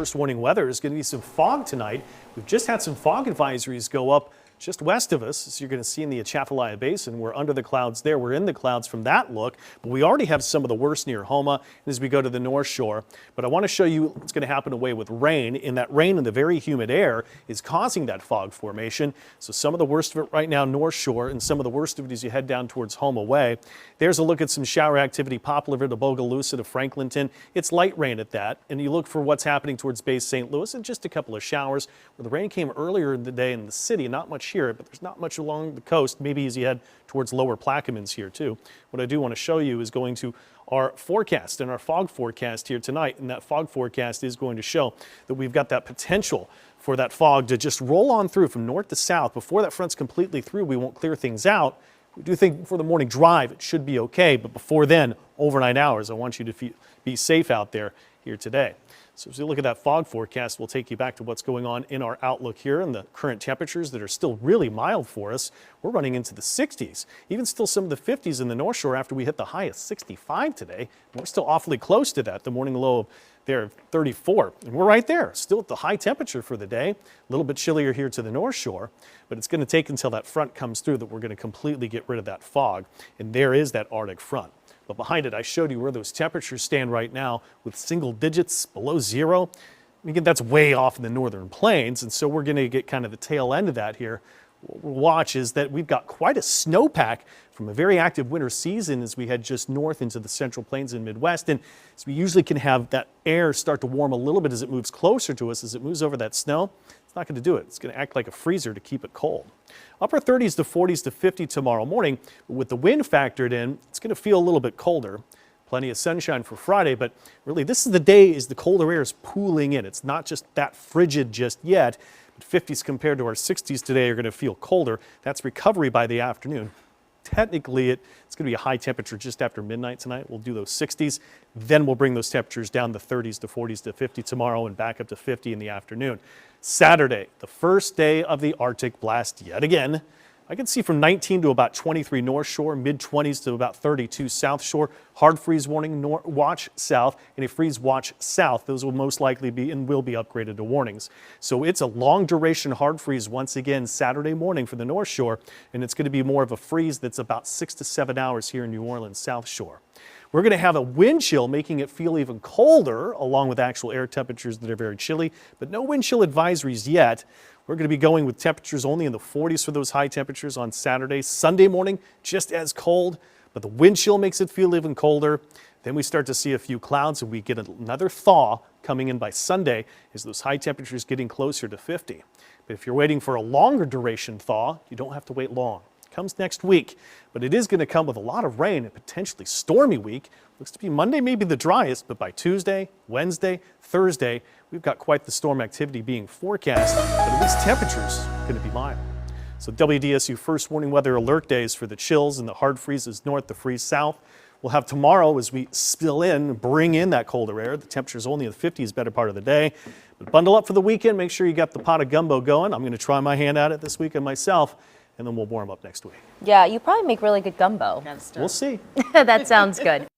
first warning weather is going to be some fog tonight. We've just had some fog advisories go up just west of us, as you're going to see in the Atchafalaya Basin. We're under the clouds there. We're in the clouds from that look, but we already have some of the worst near Houma as we go to the North Shore. But I want to show you what's going to happen away with rain. And that rain and the very humid air is causing that fog formation. So some of the worst of it right now North Shore, and some of the worst of it as you head down towards Houma way. There's a look at some shower activity, Poplar River to Bogalusa to Franklinton. It's light rain at that. And you look for what's happening towards Bay St. Louis and just a couple of showers where the rain came earlier in the day in the city. Not much here, but there's not much along the coast, maybe as you head towards lower Plaquemines here too. What I do want to show you is going to our forecast and our fog forecast here tonight, and that fog forecast is going to show that we've got that potential for that fog to just roll on through from north to south. Before that front's completely through, we won't clear things out. We do think for the morning drive it should be okay, but before then, overnight hours, I want you to be safe out there here today. So as we look at that fog forecast, we'll take you back to what's going on in our outlook here and the current temperatures that are still really mild for us. We're running into the 60s, even still some of the 50s in the North Shore after we hit the high of 65 today. We're still awfully close to that, the morning low of there of 34. And we're right there, still at the high temperature for the day. A little bit chillier here to the North Shore, but it's going to take until that front comes through that we're going to completely get rid of that fog. And there is that Arctic front. But behind it, I showed you where those temperatures stand right now with single digits below zero. Again, that's way off in the northern plains, and so we're going to get kind of the tail end of that here. What we'll watch is that we've got quite a snowpack from a very active winter season as we head just north into the central plains and Midwest. And so we usually can have that air start to warm a little bit as it moves closer to us, as it moves over that snow. It's not going to do it. It's going to act like a freezer to keep it cold. Upper 30s to 40s to 50 tomorrow morning. With the wind factored in, it's going to feel a little bit colder. Plenty of sunshine for Friday, but really this is the day as the colder air is pooling in. It's not just that frigid just yet, but 50s compared to our 60s today are going to feel colder. That's recovery by the afternoon. Technically, it's going to be a high temperature just after midnight tonight. We'll do those 60s. Then we'll bring those temperatures down to 30s to 40s to 50 tomorrow and back up to 50 in the afternoon. Saturday, the first day of the Arctic blast yet again. I can see from 19 to about 23 North Shore, mid-20s to about 32 South Shore. Hard freeze warning, watch south, and a freeze watch south. Those will most likely be and will be upgraded to warnings. So it's a long duration hard freeze once again Saturday morning for the North Shore, and it's going to be more of a freeze that's about 6 to 7 hours here in New Orleans, South Shore. We're going to have a wind chill making it feel even colder, along with actual air temperatures that are very chilly, but no wind chill advisories yet. We're going to be going with temperatures only in the 40s for those high temperatures on Saturday. Sunday morning, just as cold, but the wind chill makes it feel even colder. Then we start to see a few clouds and we get another thaw coming in by Sunday as those high temperatures getting closer to 50. But if you're waiting for a longer duration thaw, you don't have to wait long. It comes next week, but it is going to come with a lot of rain and potentially stormy week. Looks to be Monday maybe the driest, but by Tuesday, Wednesday, Thursday, we've got quite the storm activity being forecast, but at least temperatures are going to be mild. So WDSU first warning weather alert days for the chills and the hard freezes north, the freeze south. We'll have tomorrow as we spill in, bring in that colder air. The temperature's only in the 50s better part of the day. But bundle up for the weekend. Make sure you got the pot of gumbo going. I'm going to try my hand at it this weekend myself, and then we'll warm up next week. Yeah, you probably make really good gumbo. We'll see. That sounds good.